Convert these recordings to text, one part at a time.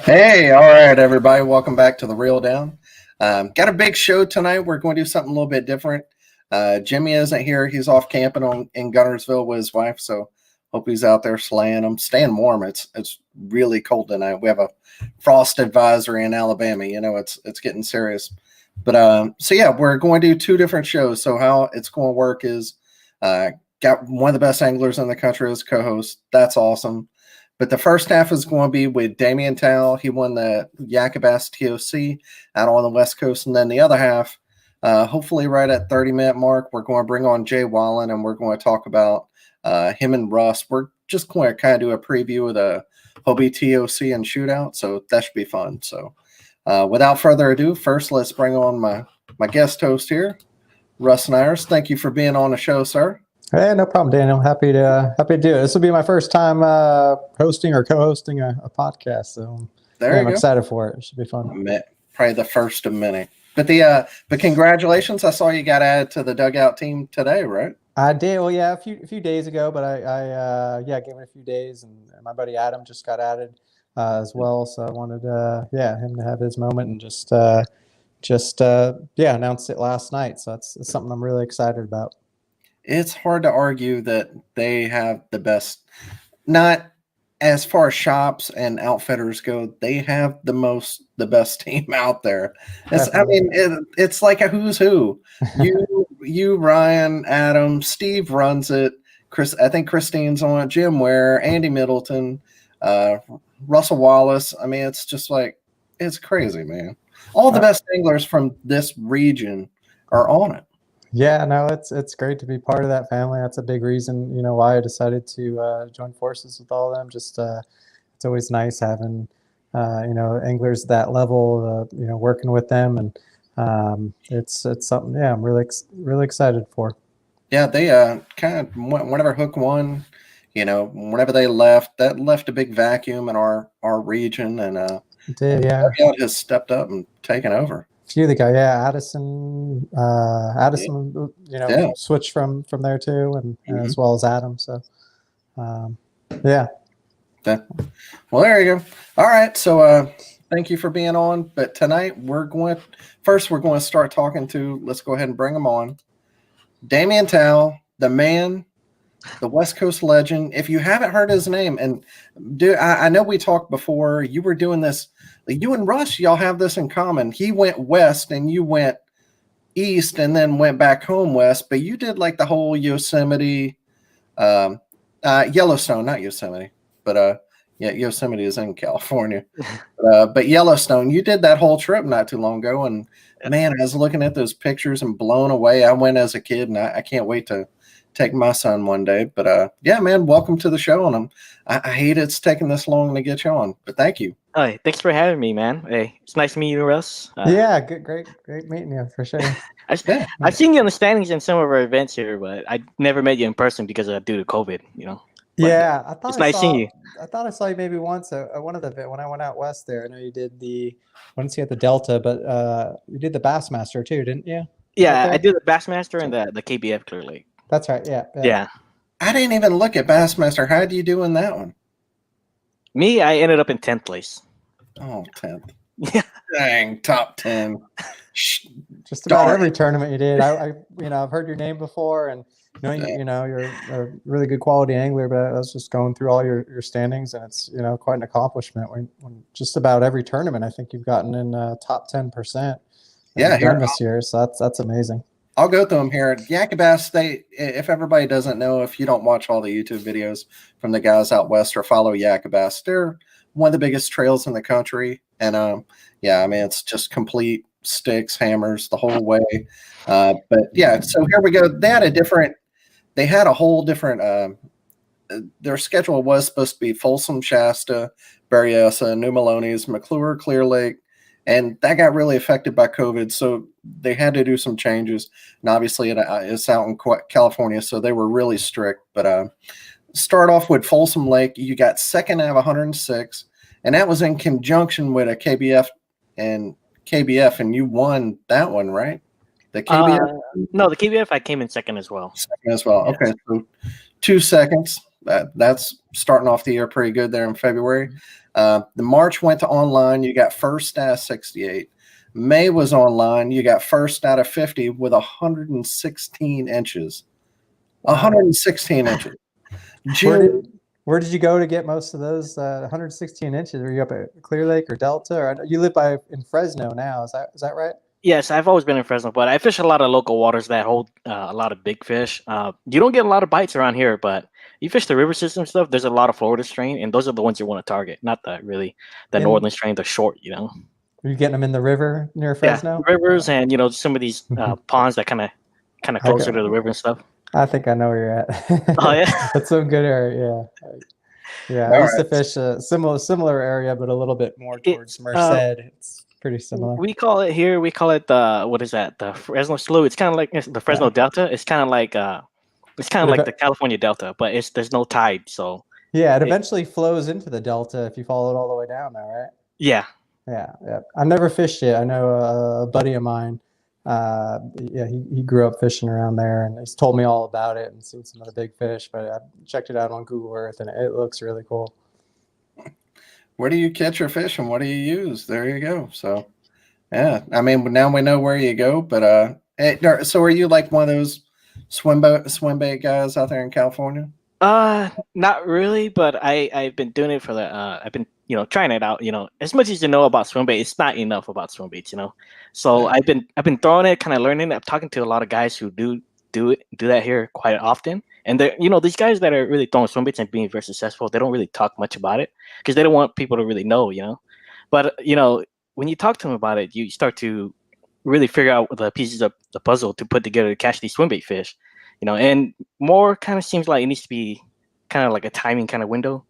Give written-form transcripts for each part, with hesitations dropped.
Hey, all right, everybody. Welcome back to the Reel Down. Got a big show tonight. We're going to do something a little bit different. Jimmy isn't here. He's off camping in Gunnersville with his wife, so hope he's out there slaying them, staying warm. It's really cold tonight. We have a frost advisory in Alabama. You know, it's getting serious. But so yeah, we're going to do two different shows. So how it's going to work is got one of the best anglers in the country as co-host. That's awesome. But the first half is going to be with Damian Thao. He won the Yak-A-Bass TOC out on the West Coast. And then the other half, hopefully right at 30-minute mark, we're going to bring on Jay Wallen, and we're going to talk about him and Rus. We're just going to kind of do a preview of the Hobie TOC and Shootout, so that should be fun. So without further ado, first let's bring on my guest host here, Rus Snyders. Thank you for being on the show, sir. Hey, no problem, Daniel. Happy to do it. This will be my first time hosting or co-hosting a podcast, so I'm excited for it. It should be fun. Probably the first of many. But congratulations! I saw you got added to the dugout team today, right? I did. Well, yeah, a few days ago, but I gave it a few days, and my buddy Adam just got added as well. So I wanted him to have his moment and just announced it last night. So it's something I'm really excited about. It's hard to argue that they have the best, not as far as shops and outfitters go, they have the best team out there. It's like a who's who. You, Ryan, Adam, Steve runs it. I think Christine's on it, Jim Ware, Andy Middleton, Russell Wallace. I mean, it's just like, it's crazy, man. All the best anglers from this region are on it. Yeah, no, it's great to be part of that family. That's a big reason, why I decided to join forces with all of them. Just it's always nice having, anglers at that level, working with them, and it's something. Yeah, I'm really excited for. Yeah, they kind of whenever Hook won, whenever they left, that left a big vacuum in our region, and it did, yeah, has stepped up and taken over. Few of the guys, Addison, switched from there too, and as well as Adam. So, yeah. Well, there you go. All right. So, thank you for being on. But tonight we're going to start talking to. Let's go ahead and bring him on. Damian Thao, the man, the West Coast legend. If you haven't heard his name, and I know we talked before. You were doing this. You and Rus, y'all have this in common. He went west and you went east and then went back home west, but you did like the whole Yosemite, Yellowstone, not Yosemite, but Yosemite is in California. But Yellowstone, you did that whole trip not too long ago. And man, I was looking at those pictures and blown away. I went as a kid and I can't wait to take my son one day. But yeah, man, welcome to the show. And I hate it's taking this long to get you on, but thank you. Hi, thanks for having me, man. Hey, it's nice to meet you, Rus. Yeah, great meeting you for sure. I've seen you on the standings in some of our events here, but I never met you in person because due to COVID, But yeah, I thought it's nice seeing you. I thought I saw you maybe once at one of the when I went out west there. I know you did I didn't see at the Delta, but you did the Bassmaster too, didn't you? Yeah, I did the Bassmaster and the KBF Clear Lake. That's right. Yeah. I didn't even look at Bassmaster. How do you do in that one? Me, I ended up in 10th place. Oh, 10th. Yeah. Dang, top 10. Just about every tournament you did. I've heard your name before, and you're a really good quality angler. But I was just going through all your standings, and it's quite an accomplishment. When just about every tournament, I think you've gotten in top 10%. Yeah, here this year, so that's amazing. I'll go through them here. Yak-A-Bass, if everybody doesn't know, if you don't watch all the YouTube videos from the guys out west or follow Yak-A-Bass, they're one of the biggest trails in the country. And it's just complete sticks, hammers the whole way. But yeah, so here we go. They had a whole different their schedule was supposed to be Folsom, Shasta, Berryessa, New Melones, McClure, Clear Lake. And that got really affected by COVID, so they had to do some changes. And obviously, it's out in California, so they were really strict. But start off with Folsom Lake. You got second out of 106, and that was in conjunction with a KBF, and you won that one, right? The KBF? No, the KBF, I came in second as well. Second as well. Yes. Okay, so 2 seconds. That's starting off the year pretty good there in February. The March went to online. You got first out of 68. May was online. You got first out of 50 with 116 inches. Wow. 116 inches. June. Where did you go to get most of those 116 inches? Were you up at Clear Lake or Delta? Or you live in Fresno now? Is that right? Yes, I've always been in Fresno, but I fish a lot of local waters that hold a lot of big fish. You don't get a lot of bites around here, but you fish the river system stuff. There's a lot of Florida strain, and those are the ones you want to target, not the northern strain, the short. Are you getting them in the river near Fresno? Yeah, rivers and some of these ponds that kind of closer to the river and stuff. I think I know where you're at. Oh yeah, that's some good area. Yeah. I used to fish a similar area, but a little bit more towards Merced. It's pretty similar. We call it the what is that? The Fresno Slough. It's kind of like the Fresno Delta. It's kind of like the California Delta, but there's no tide, so yeah, it eventually flows into the Delta if you follow it all the way down there, right? Yeah. I've never fished it. I know a buddy of mine. He grew up fishing around there, and he's told me all about it and seen some of the big fish. But I checked it out on Google Earth, and it looks really cool. Where do you catch your fish, and what do you use? There you go. So, yeah, I mean, now we know where you go. But so are you like one of those swim bait guys out there in California? Not really, but I've been doing it for I've been trying it out. As much as you know about swim bait, it's not enough about swim baits. So I've been throwing it, kind of learning. I'm talking to a lot of guys who do that here quite often, and they're these guys that are really throwing swim baits and being very successful. They don't really talk much about it because they don't want people to really know. But when you talk to them about it, you start to really figure out the pieces of the puzzle to put together to catch these swim bait fish. And more kind of seems like it needs to be kind of like a timing kind of window.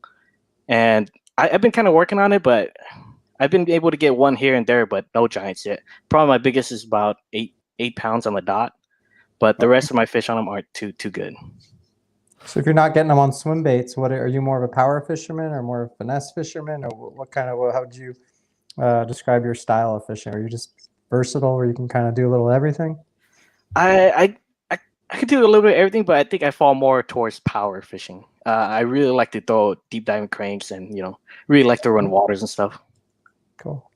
And I've been kind of working on it, but I've been able to get one here and there, but no giants yet. Probably my biggest is about 8 pounds on the dot, but the rest of my fish on them aren't too good. So if you're not getting them on swim baits, what are you, more of a power fisherman or more of a finesse fisherman, or how would you describe your style of fishing? Are you just versatile where you can kind of do a little everything? I could do a little bit of everything, but I think I fall more towards power fishing. I really like to throw deep diving cranks and, really like to run waters and stuff. Cool.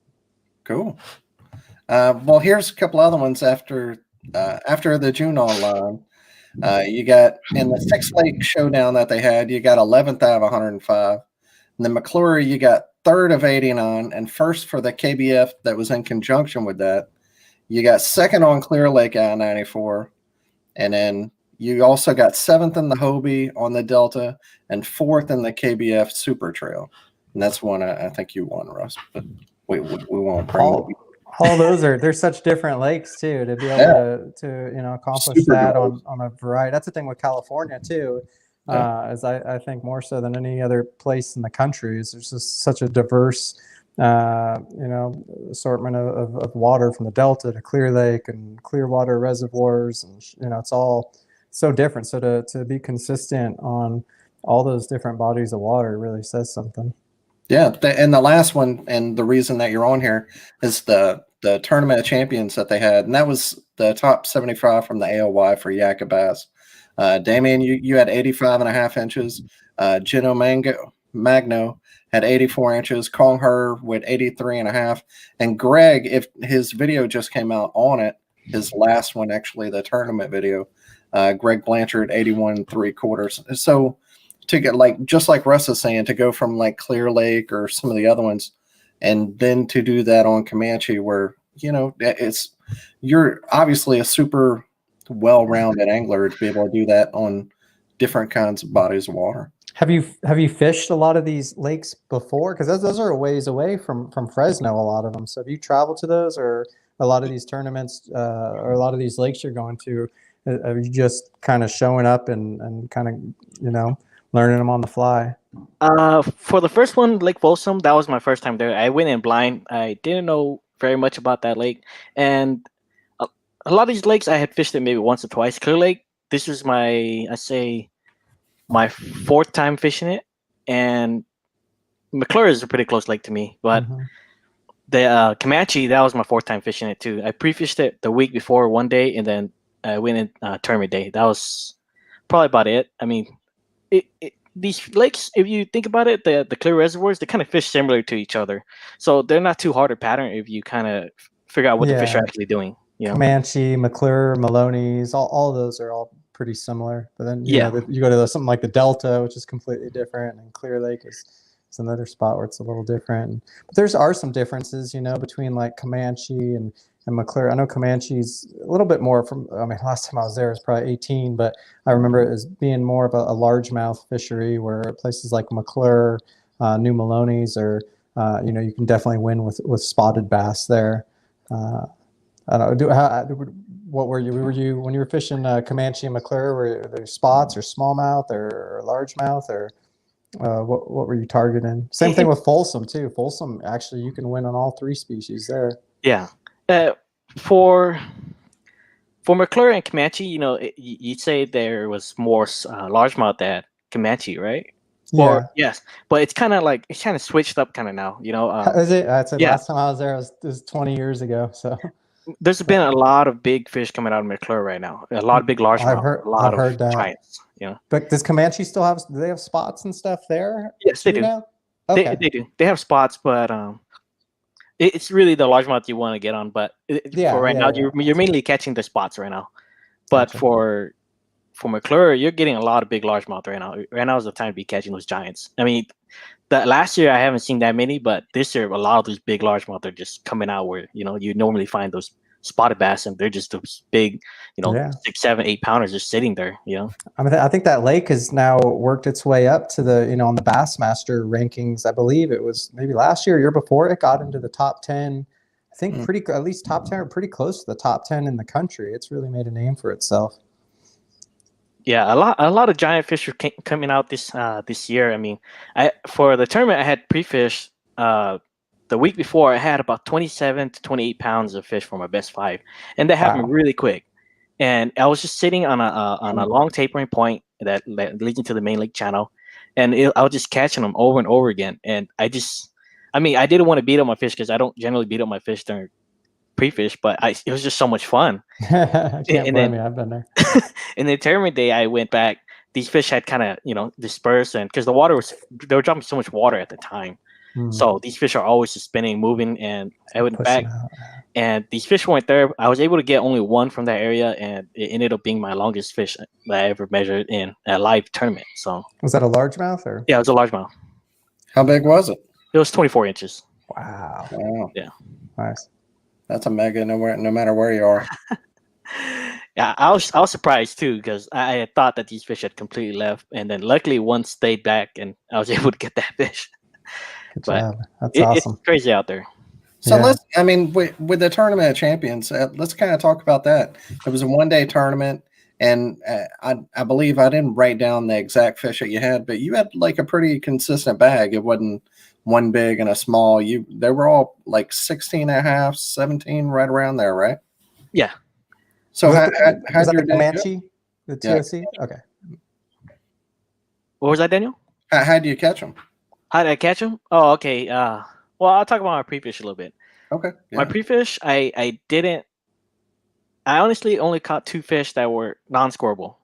Well, here's a couple other ones after the June online. You got in the 6 lake showdown that they had, you got 11th out of 105. In the McClure, you got 3rd of 89, and first for the KBF that was in conjunction with that. You got 2nd on Clear Lake out of 94. And then you also got 7th in the Hobie on the Delta and 4th in the KBF Super Trail. And that's one I think you won, Russ. But we won't bring all those they're such different lakes too, to be able to accomplish Super that on a variety. That's the thing with California too. As I think more so than any other place in the country, is there's just such a diverse assortment of water from the Delta to Clear Lake and Clearwater reservoirs, and it's all so different. So to be consistent on all those different bodies of water really says something. Yeah, and the last one, and the reason that you're on here is the tournament of champions that they had, and that was the top 75 from the AOY for Yak-A-Bass. Damian, you had 85.5 inches. Gino Magno had 84 inches. Kong Her with 83.5. And Greg, if his video just came out on it, his last one, actually, the tournament video, Greg Blanchard, 81.75. So to get just like Russ is saying, to go from like Clear Lake or some of the other ones, and then to do that on Comanche, where you're obviously a super well-rounded angler to be able to do that on different kinds of bodies of water. Have you fished a lot of these lakes before? Because those are a ways away from Fresno, a lot of them. So have you traveled to those, or a lot of these tournaments, or a lot of these lakes you're going to? Are you just kind of showing up and kind of learning them on the fly? For the first one, Lake Folsom, that was my first time there. I went in blind. I didn't know very much about that lake, and a lot of these lakes I had fished it maybe once or twice. Clear Lake, this was my 4th time fishing it, and McClure is a pretty close lake to me, but the Comanche, that was my 4th time fishing it too. I pre-fished it the week before one day, and then I went in tournament day. That was probably about it. I mean, these lakes, if you think about it, the clear reservoirs, they kind of fish similar to each other, so they're not too hard to pattern if you kind of figure out what the fish are Yeah. actually doing. You know? Comanche, McClure, Maloney's, all of those are all pretty similar. But then you Yeah. know you go to something like the Delta, which is completely different, and Clear Lake is another spot where it's a little different. But there are some differences, you know, between like Comanche and McClure. I know Comanche's a little bit more from. I mean, last time I was there was probably 18, but I remember it as being more of a largemouth fishery, where places like McClure, New Maloney's, or you know, you can definitely win with spotted bass there. I don't know. What were you? Were you when you were fishing Comanche and McClure? Were there spots or smallmouth or largemouth, or what were you targeting? Same thing with Folsom too. Folsom, actually, you can win on all three species there. Yeah. For McClure and Comanche, you know, you'd say there was more largemouth at Comanche, right? Yeah. Or yes, but it's kind of switched up kind of now. You know, is it? I'd say yeah. last time I was there was 20 years ago. So there's been a lot of big fish coming out of McClure right now. A lot of big largemouth. I've heard that. Giants. You know. But does Comanche still have? Do they have spots and stuff there? Yes, they do. Okay. They do. They have spots, but it's really the largemouth you want to get on. But for right now, you're mainly catching the spots right now. But gotcha. for McClure, you're getting a lot of big largemouth right now. Right now is the time to be catching those giants. I mean, last year I haven't seen that many, but this year a lot of those big largemouth are just coming out where, you know, you normally find those spotted bass and they're just those big, you know, 6, 7, 8 pounders just sitting there, you know. I mean, I think that lake has now worked its way up to the, you know, on the Bassmaster rankings. I believe it was maybe last year or year before, it got into the top 10. I think at least top 10 or pretty close to the top 10 in the country. It's really made a name for itself. Yeah, a lot of giant fish are coming out this year. I mean, for the tournament I had pre-fished the week before. I had about 27 to 28 pounds of fish for my best 5, and that happened really quick. And I was just sitting on a long tapering point that leads into the main lake channel, and I was just catching them over and over again. And I didn't want to beat up my fish because I don't generally beat up my fish during pre-fish, but it was just so much fun. I can't blame me. I've been there. And the tournament day, I went back. These fish had kind of, you know, dispersed, and because they were dropping so much water at the time, so these fish are always just spinning, moving. And I went back, and these fish weren't there. I was able to get only one from that area, and it ended up being my longest fish that I ever measured in a live tournament. So was that a largemouth or? Yeah, it was a largemouth. How big was it? It was 24 inches. Wow. Yeah. Nice. That's a mega no matter where you are. Yeah, I was surprised too, because I had thought that these fish had completely left, and then luckily one stayed back, and I was able to get that fish. Good job. That's awesome. It's crazy out there. So with the Tournament of Champions, let's kind of talk about that. It was a one-day tournament, and I believe I didn't write down the exact fish that you had, but you had like a pretty consistent bag. It wasn't one big and a small. They were all like 16 and a half, 17, right around there, right? Yeah. So was that the Comanche, the TOC? Yeah. Okay. What was that, Daniel? How do you catch them? How did I catch them? Oh, okay. Well, I'll talk about my pre-fish a little bit. Okay. Yeah. My pre-fish, I honestly only caught 2 fish that were non-scoreable,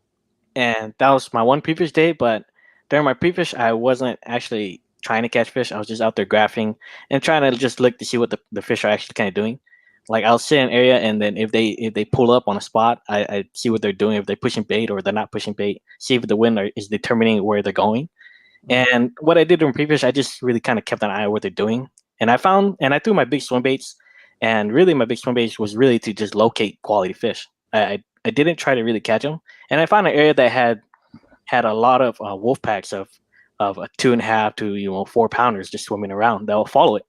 and that was my one pre-fish day. But during my pre-fish, I wasn't actually trying to catch fish. I was just out there graphing and trying to just look to see what the fish are actually kind of doing. Like I'll sit in an area, and then if they pull up on a spot, I see what they're doing. If they're pushing bait or they're not pushing bait, see if the wind is determining where they're going. And what I did during pre-fish, I just really kind of kept an eye on what they're doing. And I threw my big swim baits, and really my big swim baits was really to just locate quality fish. I didn't try to really catch them. And I found an area that had a lot of wolf packs of a 2.5 to 4 pounders just swimming around that will follow it.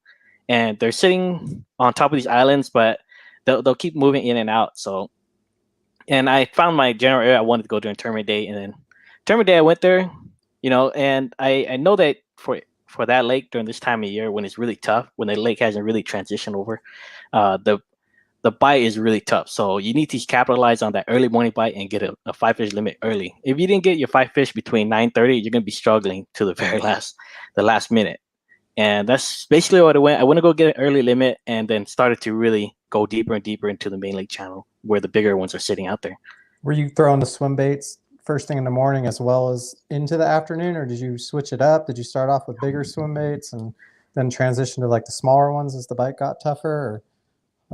And they're sitting on top of these islands, but they'll keep moving in and out. So, and I found my general area I wanted to go during tournament day, and then tournament day I went there, and I know that for that lake during this time of year when it's really tough, when the lake hasn't really transitioned over, the bite is really tough. So you need to capitalize on that early morning bite and get a 5-fish limit early. If you didn't get your 5 fish between 9:30, you're gonna be struggling to the last minute. And that's basically what I went. I went to go get an early limit, and then started to really go deeper and deeper into the main lake channel where the bigger ones are sitting out there. Were you throwing the swim baits first thing in the morning as well as into the afternoon, or did you switch it up? Did you start off with bigger swim baits and then transition to like the smaller ones as the bite got tougher? Or,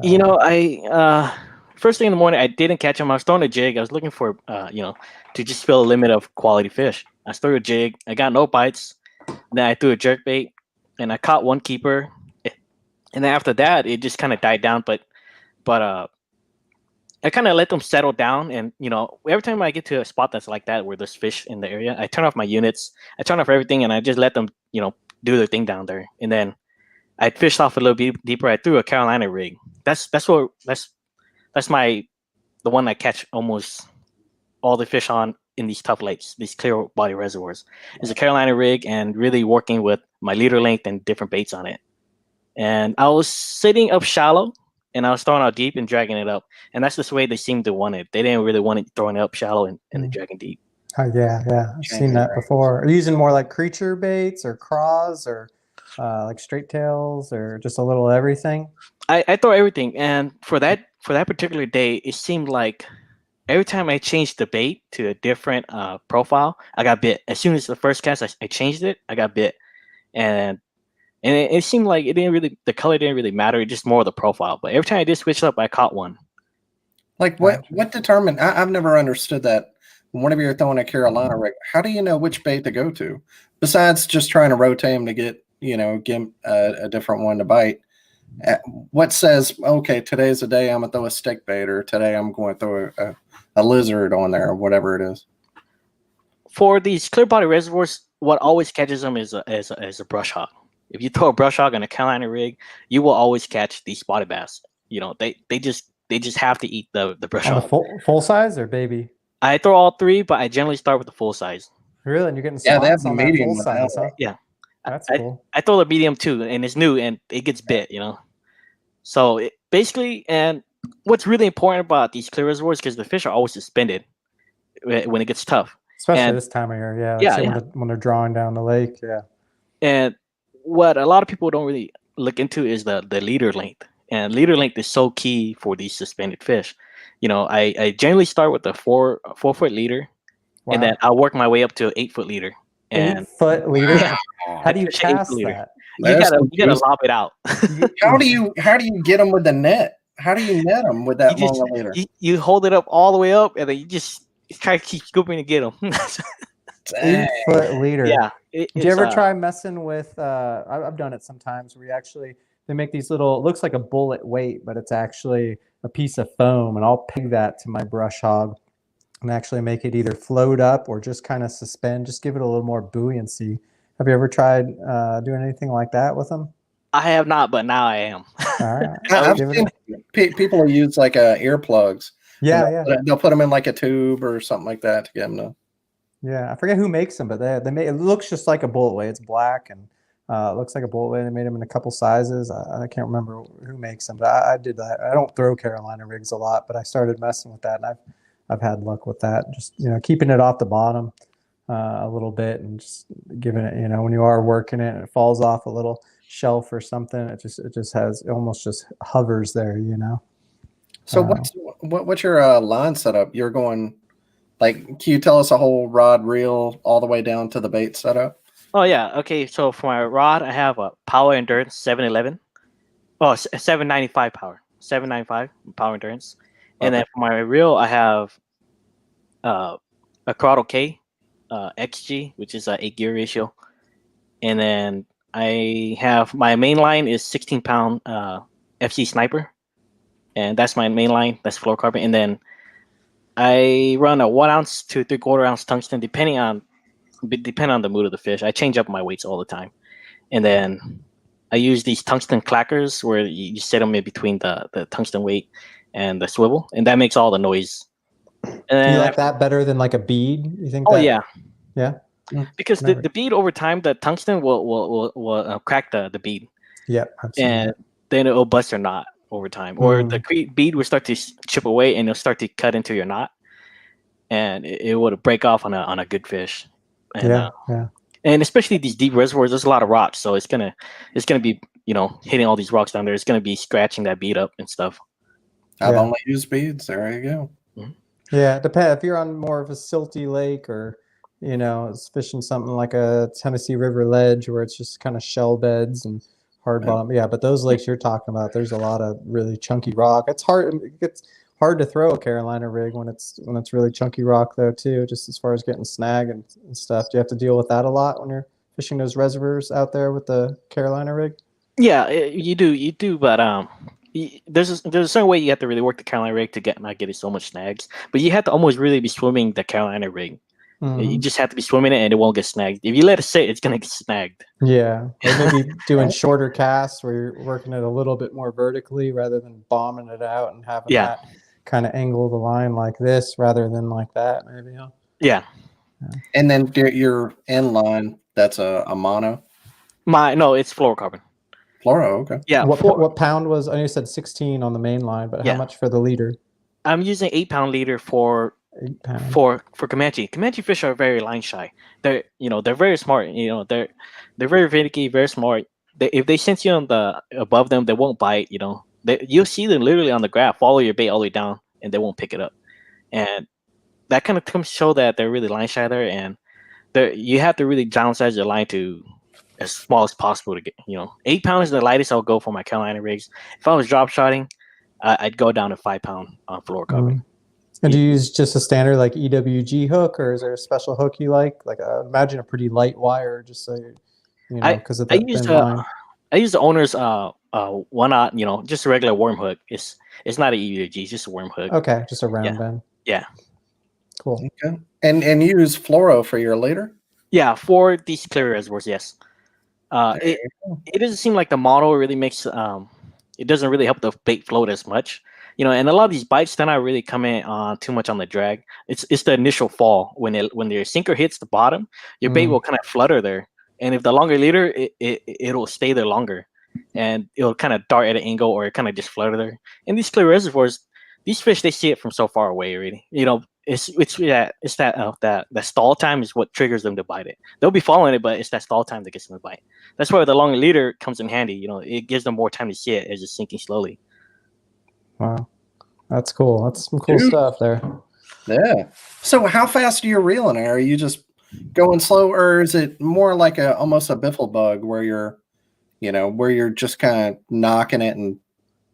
You know, I first thing in the morning, I didn't catch them. I was throwing a jig. I was looking for, to just fill a limit of quality fish. I threw a jig. I got no bites. Then I threw a jerk bait, and I caught one keeper. And then after that, it just kind of died down. But I kind of let them settle down. And every time I get to a spot that's like that where there's fish in the area, I turn off my units. I turn off everything, and I just let them, do their thing down there. And then I fished off a little bit deeper. I threw a Carolina rig. That's the one I catch almost all the fish on in these tough lakes, these clear body reservoirs. It's a Carolina rig, and really working with my leader length and different baits on it. And I was sitting up shallow, and I was throwing out deep and dragging it up. And that's just the way they seemed to want it. They didn't really want it throwing it up shallow and then dragging deep. Yeah. I've seen that before. Are you using more like creature baits or craws or like straight tails or just a little everything? I throw everything. And for that particular day, it seemed like every time I changed the bait to a different profile, I got bit. As soon as the first cast, I changed it, I got bit. And it seemed like the color didn't really matter, just more of the profile. But every time I did switch up, I caught one. Like what determined? I've never understood that. Whenever you're throwing a Carolina rig, how do you know which bait to go to? Besides just trying to rotate them to get a different one to bite. What says, okay, today's the day I'm gonna throw a stick bait, or today I'm going to throw a lizard on there, or whatever it is? For these clear body reservoirs, what always catches them is a brush hog. If you throw a brush hog on a Carolina rig, you will always catch these spotted bass. They just have to eat the brush hog. Full size or baby? I throw all three, but I generally start with the full size. Really? And you're getting they have the on medium that full size, huh? Yeah. That's cool. I throw the medium too, and it's new, and it gets bit, So basically, and what's really important about these clear reservoirs, because the fish are always suspended when it gets tough. Especially this time of year, yeah. When they're drawing down the lake, yeah. And what a lot of people don't really look into is the leader length. And leader length is so key for these suspended fish. I generally start with a 4-foot leader, and then I'll work my way up to an 8-foot leader. And 8-foot leader? How do you cast that? You gotta lob it out. How do you get them with the net? How do you net them with that long leader? You hold it up all the way up, and then you just try to keep scooping to get them. 8-foot leader. Yeah. Did you ever try messing with? I've done it sometimes. Where they make these little. It looks like a bullet weight, but it's actually a piece of foam, and I'll peg that to my brush hog and actually make it either float up or just kind of suspend. Just give it a little more buoyancy. Have you ever tried doing anything like that with them? I have not, but now I am. All right. I've seen people use like earplugs. Yeah. They'll put them in like a tube or something like that to get them to. Yeah, I forget who makes them, but they make it looks just like a bullet weight. It's black and it looks like a bullet weight. They made them in a couple sizes. I can't remember who makes them, but I did that. I don't throw Carolina rigs a lot, but I started messing with that, and I've had luck with that. Just keeping it off the bottom a little bit and just giving it. When you are working it and it falls off a little shelf or something, it almost just hovers there. So what's your line setup? You're going. Like, can you tell us a whole rod reel all the way down to the bait setup? Oh, yeah. Okay, so for my rod, I have a Power Endurance 711. Oh, 795 power. 795 Power Endurance. And then for my reel, I have a Corrado K XG, which is an 8-gear ratio. And then I have my main line is 16-pound FC Sniper. And that's my main line. That's fluorocarbon. And then I run a 1 ounce to 3/4 ounce tungsten, depending on the mood of the fish. I change up my weights all the time, and then I use these tungsten clackers where you set them in between the tungsten weight and the swivel, and that makes all the noise. And do you like that better than like a bead? You think? Oh yeah. Because the bead over time, the tungsten will crack the bead. Yep. And then it will bust your knot over time, or the bead will start to chip away and it'll start to cut into your knot, and it would break off on a good fish. And, and especially these deep reservoirs, there's a lot of rocks, so it's gonna be hitting all these rocks down there. It's gonna be scratching that bead up and stuff. I've only used beads. There you go. Yeah, depend if you're on more of a silty lake or fishing something like a Tennessee River ledge where it's just kind of shell beds and hard bottom. Yeah, but those lakes you're talking about, there's a lot of really chunky rock. It's hard to throw a Carolina rig when it's really chunky rock though too, just as far as getting snag and stuff. Do you have to deal with that a lot when you're fishing those reservoirs out there with the Carolina rig? Yeah, you do, but there's a certain way you have to really work the Carolina rig to not getting so much snags. But you have to almost really be swimming the Carolina rig. You just have to be swimming it, and it won't get snagged. If you let it sit, it's gonna get snagged. Yeah, or maybe doing shorter casts where you're working it a little bit more vertically rather than bombing it out and having that kind of angle the line like this rather than like that. Maybe. Huh? Yeah. And then your end line, that's a mono. No, it's fluorocarbon. Fluoro, okay. Yeah. What pound was? I know you said 16 on the main line, but how much for the leader? I'm using 8-pound leader for Comanche. Comanche fish are very line shy. They're very smart. They're very finicky, very smart. If they sense you on the above them, they won't bite. You'll see them literally on the graph follow your bait all the way down, and they won't pick it up. And that kind of comes to show that they're really line shy there, and you have to really downsize your line to as small as possible to get. 8 pounds is the lightest I'll go for my Carolina rigs. If I was drop shotting, I'd go down to 5-pound on fluorocarbon. And do you use just a standard like EWG hook, or is there a special hook you like? Like imagine a pretty light wire, just so because of that thin line. I use the owner's 1/0, just a regular worm hook. It's not an EWG, it's just a worm hook. Okay, just a round bend. Yeah. Cool. Okay. And you use fluoro for your leader? Yeah, for these clear reservoirs, yes. It doesn't seem like the model really makes it doesn't really help the bait float as much. And a lot of these bites, they're not really coming on too much on the drag. It's the initial fall when your sinker hits the bottom, your bait will kind of flutter there. And if the longer leader, it'll stay there longer, and it'll kind of dart at an angle or kind of just flutter there. In these clear reservoirs, these fish, they see it from so far away already. It's that stall time is what triggers them to bite it. They'll be following it, but it's that stall time that gets them to bite. That's why the longer leader comes in handy. It gives them more time to see it as it's sinking slowly. Wow, that's cool. That's some cool stuff there. Yeah. So how fast are you reeling it? Are you just going slow, or is it more like almost a biffle bug where you're just kind of knocking it, and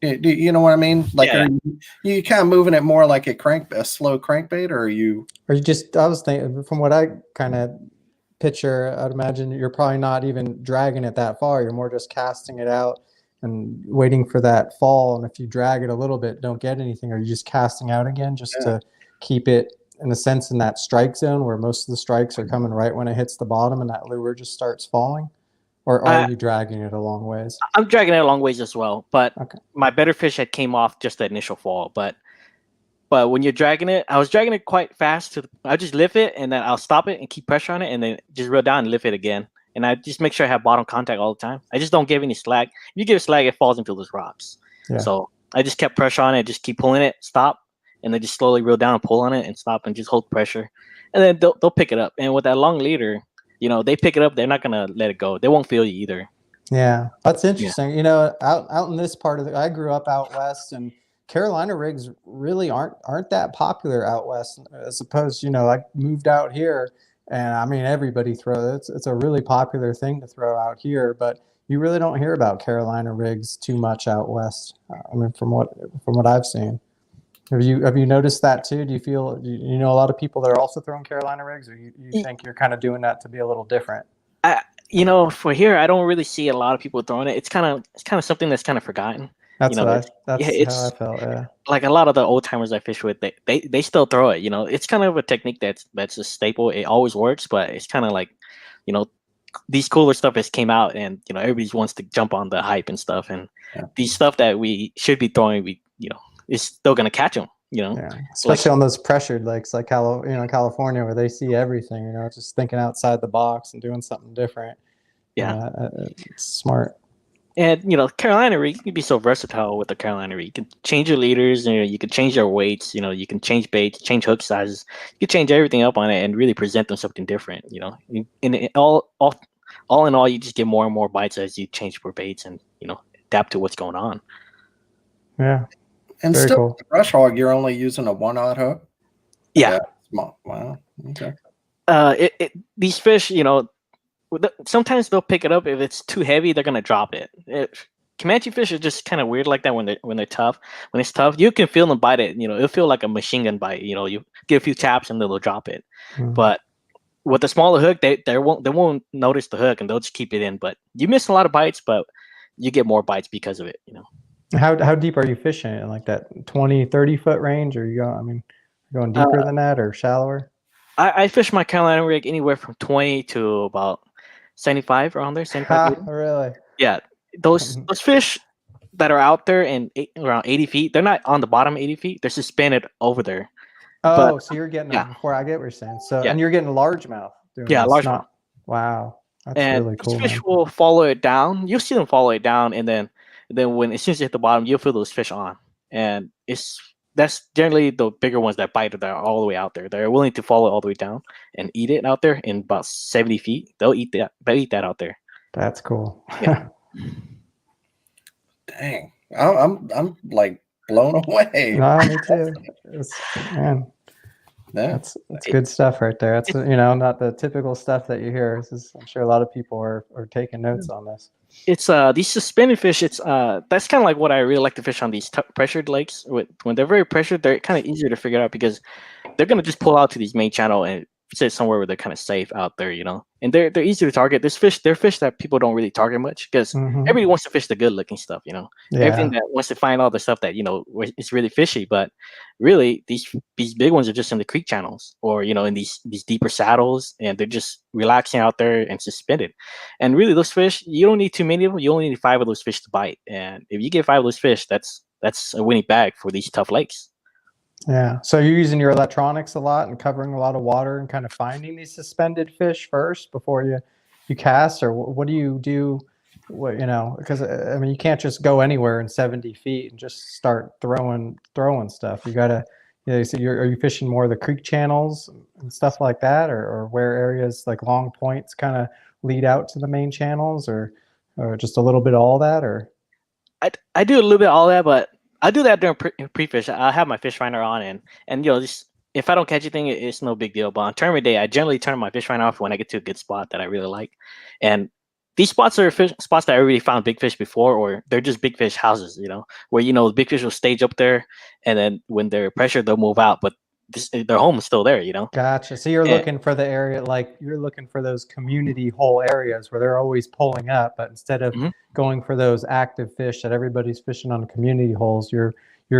you know what I mean? Like, are you kind of moving it more like a slow crankbait, or are you? Or you just? I was thinking, from what I kind of picture, I'd imagine you're probably not even dragging it that far. You're more just casting it out and waiting for that fall. And if you drag it a little bit, don't get anything. Are you just casting out again just to keep it, in a sense, in that strike zone where most of the strikes are coming right when it hits the bottom and that lure just starts falling? Or are you dragging it a long ways? I'm dragging it a long ways as well, but my better fish had came off just the initial fall. But when you're dragging it, I was dragging it quite fast. I just lift it, and then I'll stop it and keep pressure on it, and then just reel down and lift it again. And I just make sure I have bottom contact all the time. I just don't give any slack. If you give slack, it falls into those rocks. Yeah. So I just kept pressure on it, just keep pulling it, stop, and then just slowly reel down and pull on it and stop and just hold pressure. And then they'll pick it up. And with that long leader, they pick it up. They're not going to let it go. They won't feel you either. Yeah, that's interesting. Out in this part of I grew up out west, and Carolina rigs really aren't that popular out west. As opposed, I moved out here, and I mean everybody throws. It's a really popular thing to throw out here, but you really don't hear about Carolina rigs too much out west. I mean, from what I've seen. Have you noticed that too? Do you feel you know a lot of people that are also throwing Carolina rigs, or you think you're kind of doing that to be a little different? For here, I don't really see a lot of people throwing it. It's kind of something that's kind of forgotten. That's how I felt. Yeah. Like a lot of the old timers I fish with, they still throw it. It's kind of a technique that's a staple. It always works, but it's kind of like, these cooler stuff has came out, and everybody wants to jump on the hype and stuff. And these stuff that we should be throwing, is still gonna catch them. Especially on those pressured lakes like California, where they see everything. Just thinking outside the box and doing something different. Yeah, it's smart. And Carolina rig, you can be so versatile with the Carolina rig. You can change your leaders, you can change your weights, you can change baits, change hook sizes, you can change everything up on it and really present them something different. And all in all, you just get more and more bites as you change your baits and adapt to what's going on. Yeah. And very still, cool. with the brush hog, you're only using a 1/0 hook. Yeah. Small. Wow. Okay. These fish, sometimes they'll pick it up. If it's too heavy, they're gonna drop it. Comanche fish are just kind of weird like that when they're tough. When it's tough, you can feel them bite it. It'll feel like a machine gun bite. You get a few taps and they'll drop it. But with the smaller hook, they won't notice the hook and they'll just keep it in. But you miss a lot of bites, but you get more bites because of it. How deep are you fishing in like that 20, 30 foot range? Or going deeper than that or shallower? I fish my Carolina rig anywhere from 20 to about 75 around there. 75. Really? Yeah, those fish that are out there and around 80 feet, they're not on the bottom 80 feet. They're suspended over there. Oh, so you're getting them before I get what you're saying. So and you're getting largemouth. Largemouth. Wow, that's and really cool. These fish will follow it down. You'll see them follow it down, and then when as soon as you hit the bottom, you'll feel those fish on. And that's generally the bigger ones that bite that are all the way out there. They're willing to follow all the way down and eat it out there in about 70 feet. They'll eat that. They'll eat that out there. That's cool. Yeah. Dang, I'm like blown away. No, me too. Man, that's good stuff right there. That's not the typical stuff that you hear. I'm sure a lot of people are taking notes on this. It's these suspended fish. It's that's kind of like what I really like to fish on these pressured lakes. When they're very pressured, they're kind of easier to figure out because they're gonna just pull out to these main channel and sit somewhere where they're kind of safe out there, and they're easy to target. They're fish that people don't really target much because everybody wants to fish the good looking stuff, everything that wants to find all the stuff that is really fishy. But really, these big ones are just in the creek channels or in these deeper saddles, and they're just relaxing out there and suspended. And really, those fish, you don't need too many of them. You only need 5 of those fish to bite. And if you get 5 of those fish, that's a winning bag for these tough lakes. Yeah. So you're using your electronics a lot and covering a lot of water and kind of finding these suspended fish first before you cast, or what do you do? Because you can't just go anywhere in 70 feet and just start throwing stuff. You gotta, so are you fishing more of the creek channels and stuff like that, or where areas like long points kind of lead out to the main channels, or just a little bit of all that, or? I do a little bit of all that, but I do that during pre-fish. I have my fish finder on, and just if I don't catch anything, it's no big deal. But on tournament day, I generally turn my fish finder off when I get to a good spot that I really like. And these spots are spots that I already found big fish before, or they're just big fish houses, where the big fish will stage up there, and then when they're pressured, they'll move out. But their home is still there, Gotcha. So you're looking for the area, like you're looking for those community hole areas where they're always pulling up, but instead of going for those active fish that everybody's fishing on the community holes, you're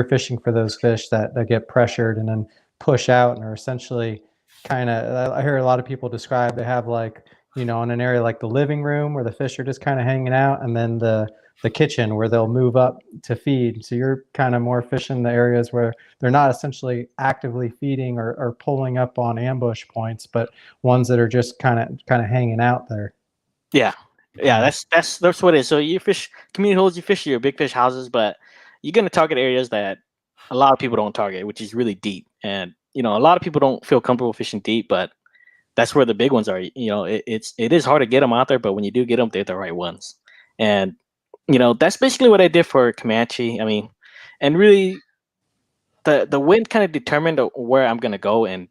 fishing for those fish that get pressured and then push out and are essentially kind of, I hear a lot of people describe, they have like, in an area like the living room where the fish are just kind of hanging out, and then the kitchen where they'll move up to feed. So you're kind of more fishing the areas where they're not essentially actively feeding or pulling up on ambush points, but ones that are just kind of hanging out there. Yeah. That's what it is. So you fish community holes, you fish your big fish houses, but you're going to target areas that a lot of people don't target, which is really deep. And a lot of people don't feel comfortable fishing deep, but that's where the big ones are. It is hard to get them out there, but when you do get them, they're the right ones. And that's basically what I did for Comanche. And really, the wind kind of determined where I'm gonna go and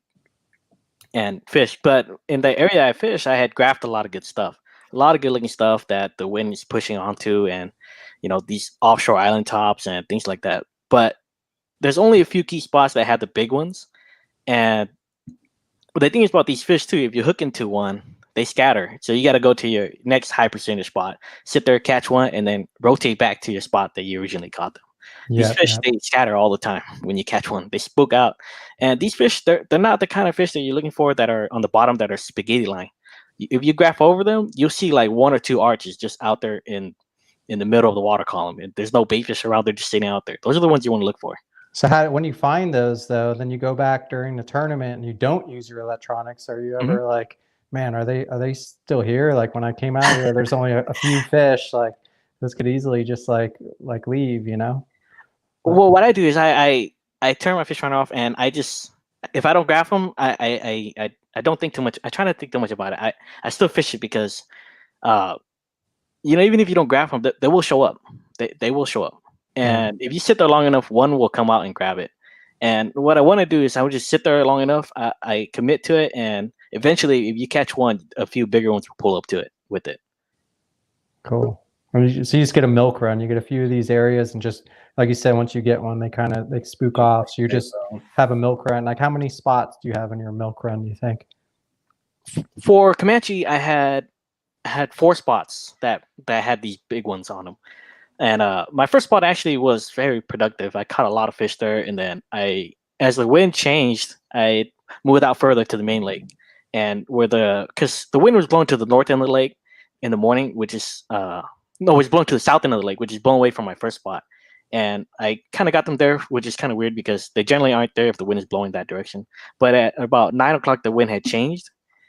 fish. But in the area I fish, I had graphed a lot of good stuff, a lot of good looking stuff that the wind is pushing onto, and these offshore island tops and things like that. But there's only a few key spots that had the big ones. And the thing is about these fish too, if you hook into one, they scatter. So you got to go to your next high percentage spot, sit there, catch one, and then rotate back to your spot that you originally caught them. These fish, they scatter all the time when you catch one. They spook out. And these fish, they're not the kind of fish that you're looking for that are on the bottom that are spaghetti line. If you graph over them, you'll see like 1 or 2 arches just out there in the middle of the water column. And there's no bait fish around. They're just sitting out there. Those are the ones you want to look for. So when you find those though, then you go back during the tournament and you don't use your electronics. Are you ever like, man, are they still here? Like when I came out here, there's only a few fish. Like this could easily just like leave, Well, what I do is I turn my fish finder off, and I just, if I don't graph them, I don't think too much. I try not to think too much about it. I still fish it because, even if you don't graph them, they will show up. They will show up. And if you sit there long enough, one will come out and grab it. And what I want to do is I would just sit there long enough. I commit to it, and eventually, if you catch one, a few bigger ones will pull up to it with it. Cool. So you just get a milk run. You get a few of these areas, and just like you said, once you get one, they spook off. So you just have a milk run. Like, how many spots do you have in your milk run, do you think? For Comanche, I had 4 spots that had these big ones on them. And my first spot actually was very productive. I caught a lot of fish there, and then as the wind changed, I moved out further to the main lake, and because the wind was blowing to the north end of the lake in the morning, which is it was blowing to the south end of the lake, which is blowing away from my first spot, and I kind of got them there, which is kind of weird because they generally aren't there if the wind is blowing that direction. But at about 9 o'clock, the wind had changed,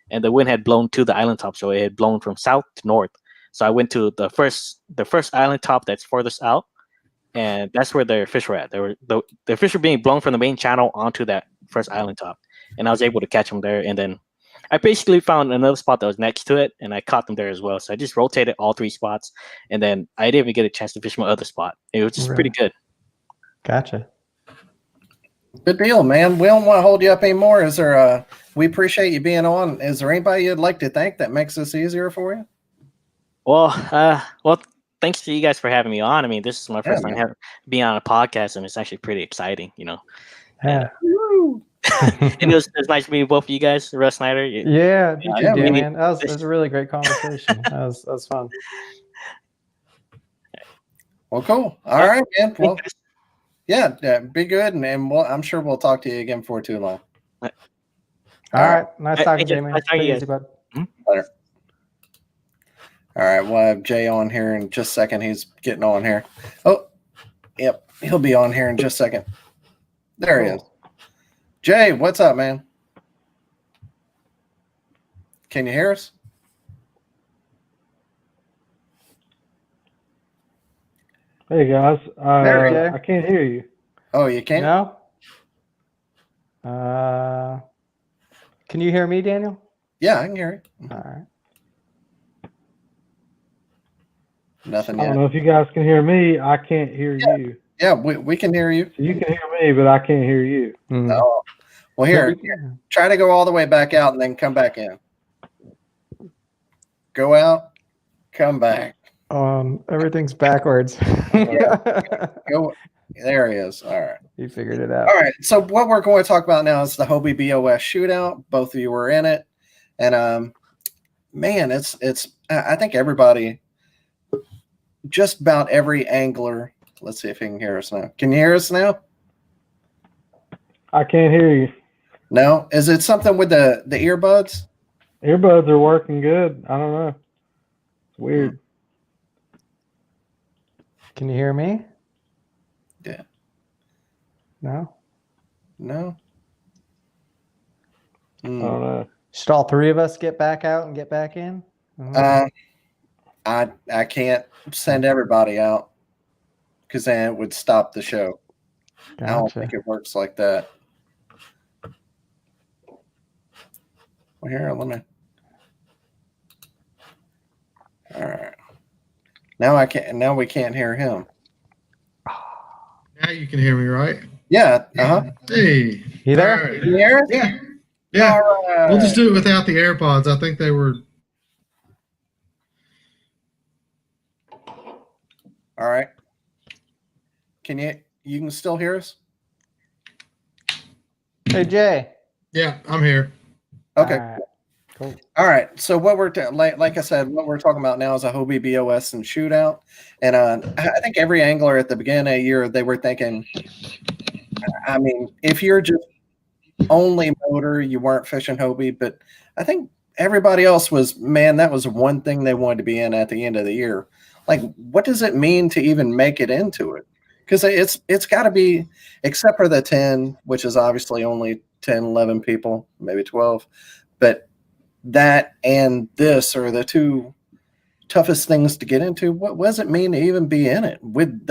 and the wind had blown to the island top, so it had blown from south to north. So I went to the first island top that's furthest out, and that's where the fish were at. The fish were being blown from the main channel onto that first island top, and I was able to catch them there. And then I basically found another spot that was next to it, and I caught them there as well. So I just rotated all 3 spots, and then I didn't even get a chance to fish my other spot. It was just pretty good. Gotcha. Good deal, man. We don't want to hold you up anymore. Is there we appreciate you being on. Is there anybody you'd like to thank that makes this easier for you? Well, thanks to you guys for having me on. I mean, this is my first time being on a podcast, and it's actually pretty exciting, you know. Yeah. And it was nice meeting both of you guys, Rus Snyder. Yeah, Damian. That was a really great conversation. That was fun. Well, cool. All right, man. Well, yeah, be good, and I'm sure we'll talk to you again before too long. All right. Nice talking, Damian. Nice talking to you guys. Later. All right, we'll have Jay on here in just a second. He's getting on here. Oh, yep, he'll be on here in just a second. There he is. Jay, what's up, man? Can you hear us? Hey, guys. I can't hear you. Oh, you can't? No? Can you hear me, Daniel? Yeah, I can hear you. All right. Nothing I yet. don't know if you guys can hear me. I can't hear you. Yeah, we can hear you. So you can hear me, but I can't hear you. Oh. Well, here, try to go all the way back out and then come back in. Go out, come back. Everything's backwards. Go. There he is. All right. You figured it out. All right. So what we're going to talk about now is the Hobie BOS Shootout. Both of you were in it, and man, it's. I think everybody, just about every angler. Let's see if he can hear us now. Can you hear us now? I can't hear you. No. Is it something with the earbuds? Earbuds are working good. I don't know. It's weird. Can you hear me? Yeah. No? No. I don't know. Should all 3 of us get back out and get back in? I can't send everybody out because then it would stop the show. Gotcha. I don't think it works like that. Well, here, let me. All right. Now I can't. Now we can't hear him. Now you can hear me, right? Yeah. Hey. You there? All right. Can you hear us? Yeah. Yeah. All right. We'll just do it without the AirPods. I think they were. All right. Can you can still hear us? Hey, Jay. Yeah, I'm here. Okay. All right. Cool. All right. So what we're like I said, what we're talking about now is a Hobie BOS and shootout. And I think every angler at the beginning of the year, they were thinking, I mean, if you're just only motor, you weren't fishing Hobie, but I think everybody else was, man, that was one thing they wanted to be in at the end of the year. Like, what does it mean to even make it into it? Because it's got to be, except for the 10, which is obviously only 10, 11 people, maybe 12. But that and this are the 2 toughest things to get into. What does it mean to even be in it with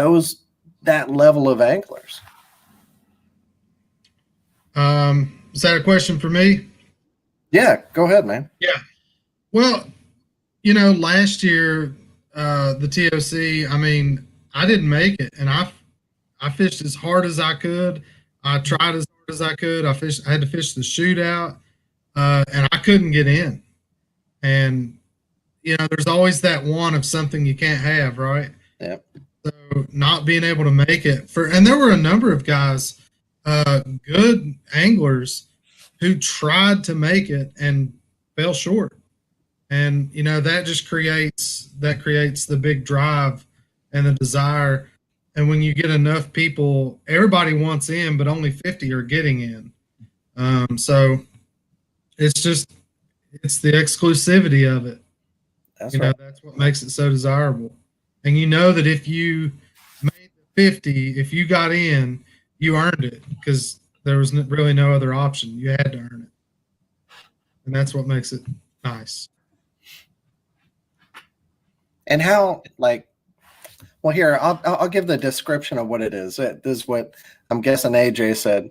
that level of anglers? Is that a question for me? Yeah, go ahead, man. Yeah. Well, last year, the TOC, I mean, I didn't make it, and I fished as hard as I could. I tried as hard as I could. I had to fish the shootout, and I couldn't get in. And there's always that one of something you can't have, right? Yep. So not being able to make it and there were a number of guys, good anglers, who tried to make it and fell short. And that just creates the big drive and the desire. And when you get enough people, everybody wants in, but only 50 are getting in. So it's the exclusivity of it. That's right. That's what makes it so desirable. And that if you made the 50, if you got in, you earned it, because there was really no other option. You had to earn it. And that's what makes it nice. And how, well, here, I'll give the description of what it is. This is what I'm guessing AJ said.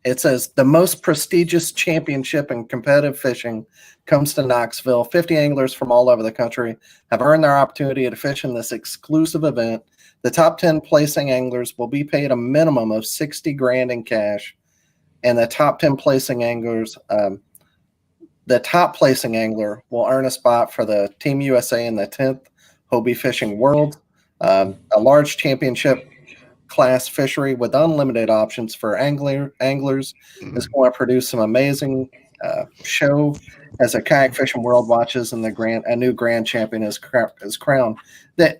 It says, the most prestigious championship in competitive fishing comes to Knoxville. 50 anglers from all over the country have earned their opportunity to fish in this exclusive event. The top 10 placing anglers will be paid a minimum of $60,000 in cash. And the top 10 placing anglers, the top placing angler will earn a spot for the Team USA in the 10th Hobie Fishing World, a large championship class fishery with unlimited options for anglers is going to produce some amazing show as a kayak fishing world watches and a new grand champion is crowned.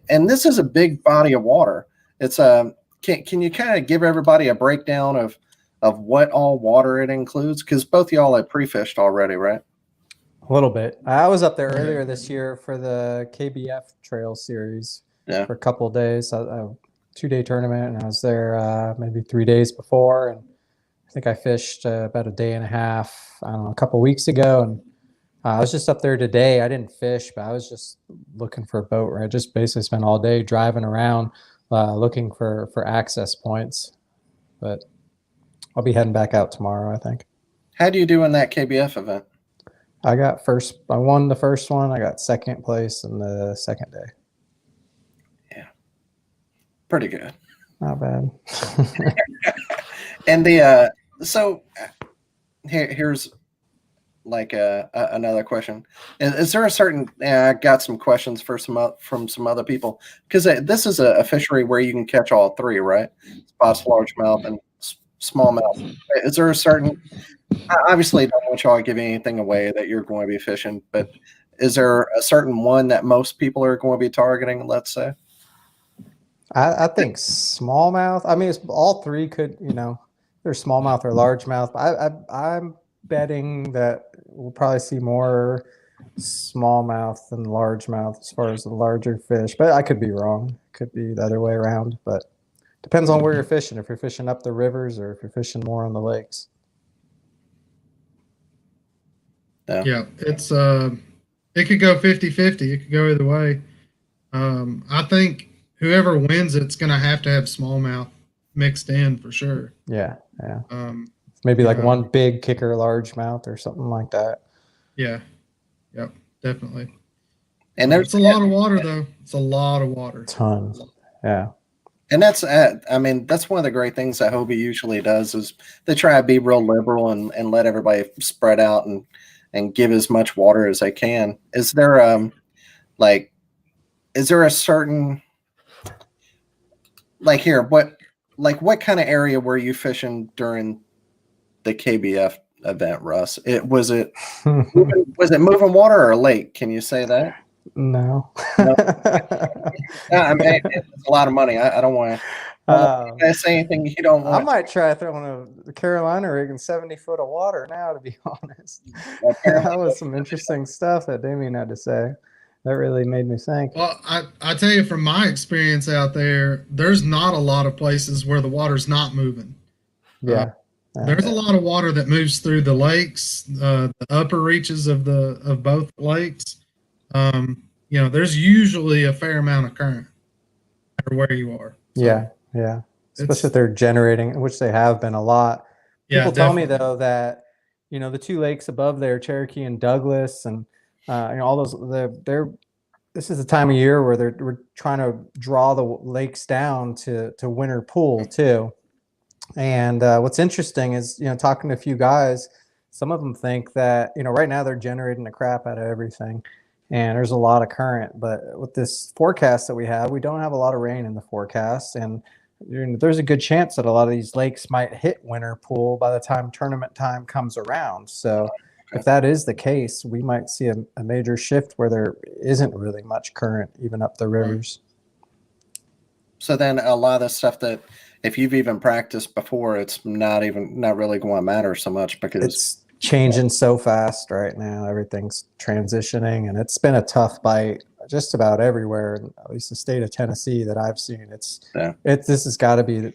And this is a big body of water. It's can you kind of give everybody a breakdown of what all water it includes? Because both of y'all have pre-fished already, right? A little bit. I was up there earlier this year for the KBF Trail Series for a couple of days. A 2-day tournament, and I was there maybe 3 days before, and I think I fished about a day and a half, I don't know, a couple of weeks ago, and I was just up there today. I didn't fish, but I was just looking for a boat where I just basically spent all day driving around looking for access points. But I'll be heading back out tomorrow, I think. How do you do in that KBF event? I won the first one. I got second place in the second day. Pretty good. Not bad. And so here's another question. Is there a certain? I got some questions from some other people, because this is a fishery where you can catch all three, right? Spots, largemouth, and smallmouth. Is there a certain? I obviously don't want y'all to give anything away that you're going to be fishing, but is there a certain one that most people are going to be targeting? Let's say. I think smallmouth. I mean, all three could, there's smallmouth or largemouth. I'm betting that we'll probably see more smallmouth than largemouth as far as the larger fish. But I could be wrong. It could be the other way around. But depends on where you're fishing. If you're fishing up the rivers or if you're fishing more on the lakes. Yeah, it's it could go 50-50. It could go either way. I think whoever wins it's going to have smallmouth mixed in for sure. Yeah. Maybe like one big kicker largemouth or something like that. Yeah. Yep, definitely. And it's a lot of water, though. It's a lot of water. Tons. Yeah. And that's one of the great things that Hobie usually does is they try to be real liberal and let everybody spread out and give as much water as they can. Is there a certain what kind of area were you fishing during the KBF event, Russ? Was it moving water or a lake? Can you say that? No. I mean, it's a lot of money. I don't want to say anything you don't want. I might try throwing a Carolina rig in 70 foot of water now, to be honest. That was some interesting stuff that Damian had to say. That really made me think. Well, I tell you from my experience out there, there's not a lot of places where the water's not moving. Yeah. There's a lot of water that moves through the lakes, the upper reaches of both lakes. There's usually a fair amount of current no matter where you are. So yeah. Especially if they're generating, which they have been a lot. People tell me though that, the two lakes above there, Cherokee and Douglas, and all those, this is the time of year where we're trying to draw the lakes down to winter pool too. And what's interesting is, talking to a few guys, some of them think that, right now they're generating the crap out of everything and there's a lot of current. But with this forecast that we have, we don't have a lot of rain in the forecast. And there's a good chance that a lot of these lakes might hit winter pool by the time tournament time comes around. So if that is the case, we might see a major shift where there isn't really much current even up the rivers. So then a lot of the stuff that if you've even practiced before, it's not really going to matter so much because it's changing so fast right now. Everything's transitioning, and it's been a tough bite just about everywhere, at least the state of Tennessee that I've seen. This has got to be the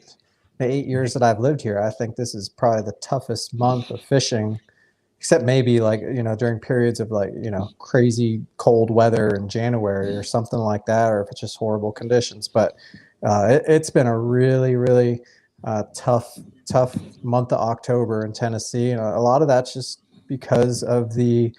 8 years that I've lived here. I think this is probably the toughest month of fishing, except maybe during periods of crazy cold weather in January or something like that, or if it's just horrible conditions. But it's been a really, really tough month of October in Tennessee, and a lot of that's just because of the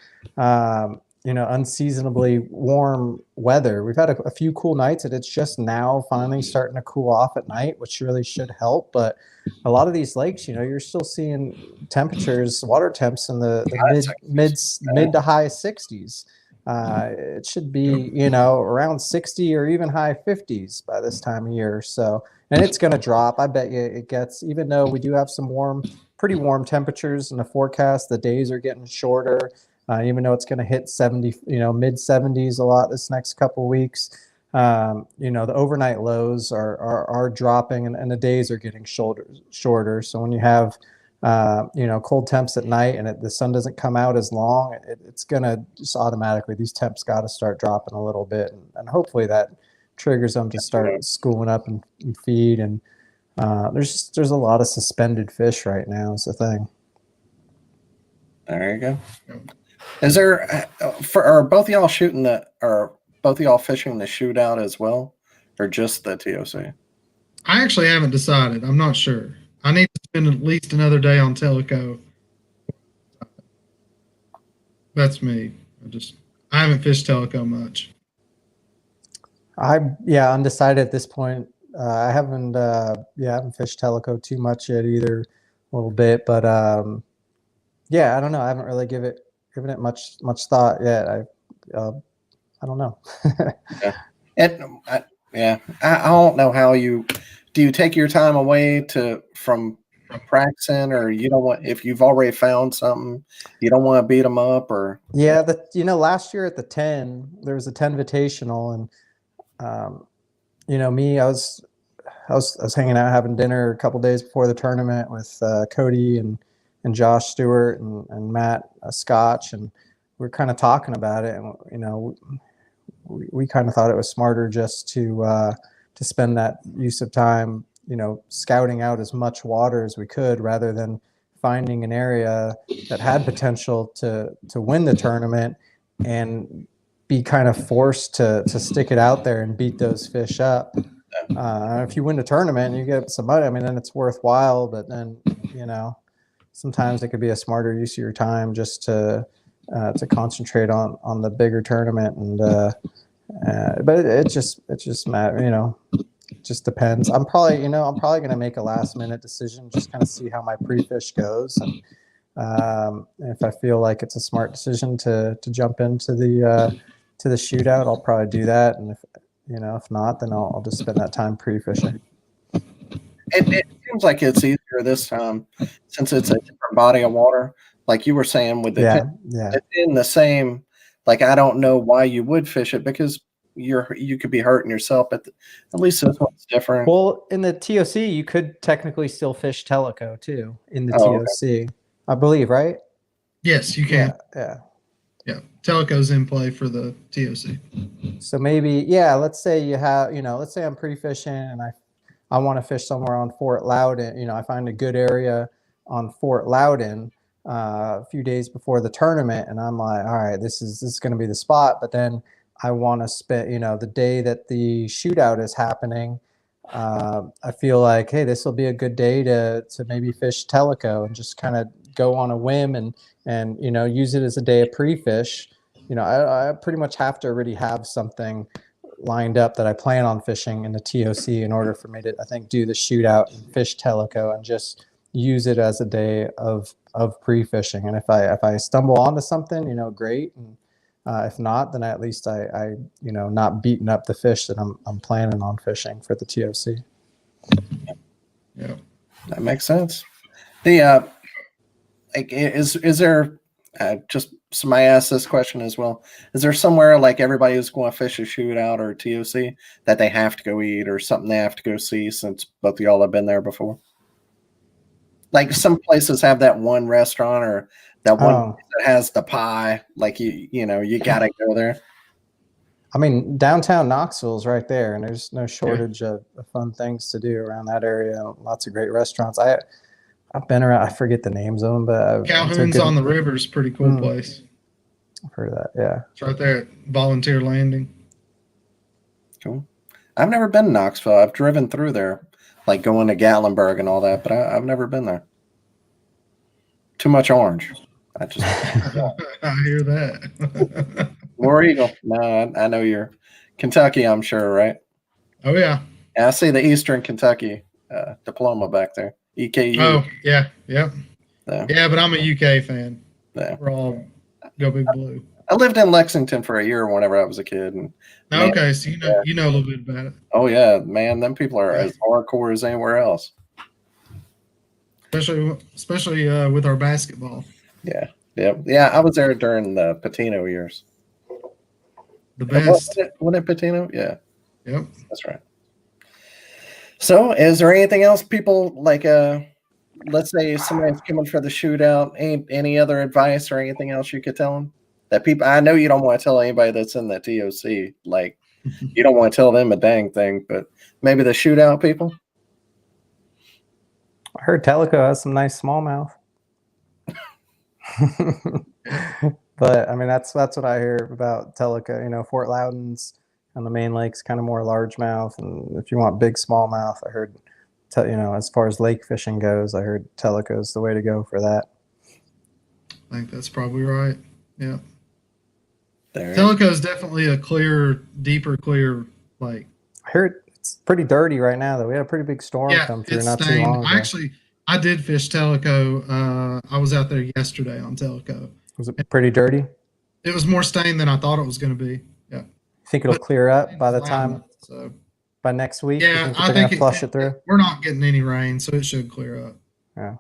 unseasonably warm weather. We've had a few cool nights, and it's just now finally starting to cool off at night, which really should help. But a lot of these lakes, you're still seeing water temps in the mid to high 60s. It should be around 60 or even high 50s by this time of year. So, and it's going to drop. I bet you it gets, even though we do have some pretty warm temperatures in the forecast, the days are getting shorter. Even though it's going to hit 70, mid 70s a lot this next couple of weeks. The overnight lows are dropping, and the days are getting shorter. So when you have cold temps at night and the sun doesn't come out as long, it's going to just automatically, these temps got to start dropping a little bit. And hopefully that triggers them to start schooling up and feed. And there's a lot of suspended fish right now is the thing. There you go. Is there, are both of y'all fishing the shootout as well, or just the TOC? I actually haven't decided. I'm not sure. I need to spend at least another day on Teleco. That's me. I haven't fished Teleco much. Undecided at this point. I haven't fished Teleco too much yet either, a little bit, but I don't know. I haven't really given it much thought yet. I don't know. I don't know how do you take your time away from practicing, or you don't want, if you've already found something, you don't want to beat them up, or last year at the 10 there was a 10 invitational, and me, I was hanging out having dinner a couple days before the tournament with Cody and Josh Stewart and Matt Scotch, and we were kind of talking about it, and we kind of thought it was smarter just to spend that use of time scouting out as much water as we could, rather than finding an area that had potential to win the tournament and be kind of forced to stick it out there and beat those fish up. If you win the tournament and you get some money, then it's worthwhile, but then sometimes it could be a smarter use of your time just to concentrate on the bigger tournament. And but it just matter, it just depends. I'm probably going to make a last minute decision, just kind of see how my pre-fish goes, and if I feel like it's a smart decision to jump into the shootout, I'll probably do that. And if not, then I'll just spend that time pre-fishing. It seems like it's easier this time since it's a different body of water. Like you were saying with it's in the same. Like, I don't know why you would fish it, because you could be hurting yourself. But at least this one's different. Well, in the TOC, you could technically still fish Teleco too in the TOC, okay. I believe, right? Yes, you can. Yeah. Teleco's in play for the TOC. So maybe, let's say you have, let's say I'm pre-fishing and I want to fish somewhere on Fort Loudon. I find a good area on Fort Loudon a few days before the tournament, and I'm like, all right, this is going to be the spot. But then I want to spend, the day that the shootout is happening, I feel like, hey, this will be a good day to maybe fish Teleco and just kind of go on a whim and use it as a day of pre-fish. I pretty much have to already have something lined up that I plan on fishing in the TOC in order for me to, I think, do the shootout and fish Tellico and just use it as a day of pre-fishing. And if I stumble onto something, great. And if not, then at least I not beating up the fish that I'm planning on fishing for the TOC. Yeah, that makes sense. The is there just somebody asked this question as well? Is there somewhere like everybody who's going to fish a shootout or TOC that they have to go eat or something they have to go see, since both of y'all have been there before? Like some places have that one restaurant or that one that has the pie. Like you gotta go there. I mean, downtown Knoxville is right there, and there's no shortage of fun things to do around that area. Lots of great restaurants. I've been around. I forget the names of them, but Calhoun's on the River is a pretty cool place. I've heard of that. Yeah, it's right there at Volunteer Landing. Cool. I've never been to Knoxville. I've driven through there, like going to Gatlinburg and all that, but I've never been there. Too much orange. I hear that. War Eagle. No, I know you're Kentucky, I'm sure, right? Oh yeah. I see the Eastern Kentucky diploma back there. EKU. Oh yeah, yeah. Yeah, but I'm a UK fan. Yeah. We're all go Big Blue. I lived in Lexington for a year whenever I was a kid. And okay, so you know a little bit about it. Oh yeah, man, them people are as hardcore as anywhere else. Especially with our basketball. Yeah. I was there during the Patino years. The best. Wasn't it Patino? Yeah. Yep. That's right. So, is there anything else people like? Let's say somebody's coming for the shootout. Any other advice or anything else you could tell them? That people, I know you don't want to tell anybody that's in the TOC. Like, you don't want to tell them a dang thing, but maybe the shootout people. I heard Tellico has some nice smallmouth. But I mean, that's what I hear about Tellico. Fort Loudon's on the main lake's kind of more largemouth, and if you want big smallmouth, I heard, as far as lake fishing goes, I heard Tellico's the way to go for that. I think that's probably right. Yeah. Tellico is definitely a deeper clear lake. I heard it's pretty dirty right now, though. We had a pretty big storm come through not too long ago. I did fish Tellico. I was out there yesterday on Tellico. Was it pretty dirty? It was more stained than I thought it was going to be. Yeah. You think it'll clear up by the time? By next week? Yeah, I think flush it through. We're not getting any rain, so it should clear up. Yeah.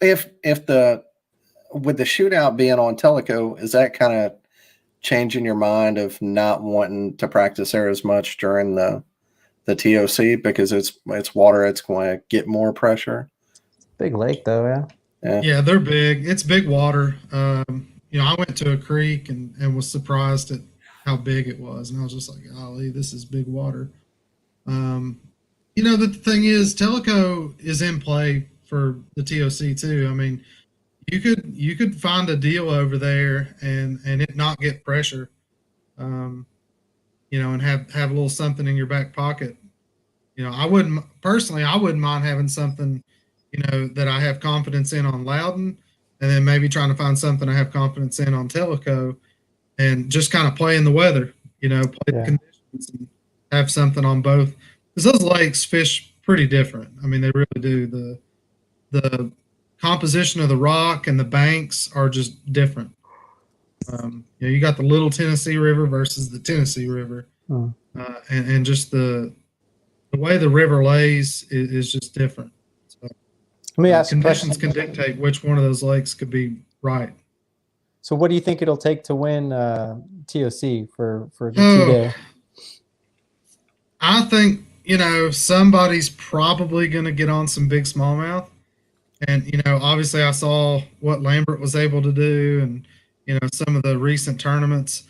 If with the shootout being on Tellico, is that kind of changing your mind of not wanting to practice there as much during the TOC because it's water, it's going to get more pressure? Big lake though, yeah, they're big. It's big water. I went to a creek and was surprised at how big it was, and I was just like, golly, this is big water. The thing is, Tellico is in play for the TOC too. I mean, you could find a deal over there and it not get pressure, and have a little something in your back pocket. I wouldn't mind having something, that I have confidence in on Loudon, and then maybe trying to find something I have confidence in on Tellico, and just kind of play in the weather, play the conditions and have something on both. Because those lakes fish pretty different. I mean, they really do. The composition of the rock and the banks are just different. You got the Little Tennessee River versus the Tennessee River, and just the way the river lays is just different. So, let me ask conditions can dictate which one of those lakes could be right. So, what do you think it'll take to win TOC for the 2-day? I think somebody's probably going to get on some big smallmouth. And, obviously I saw what Lambert was able to do and, some of the recent tournaments.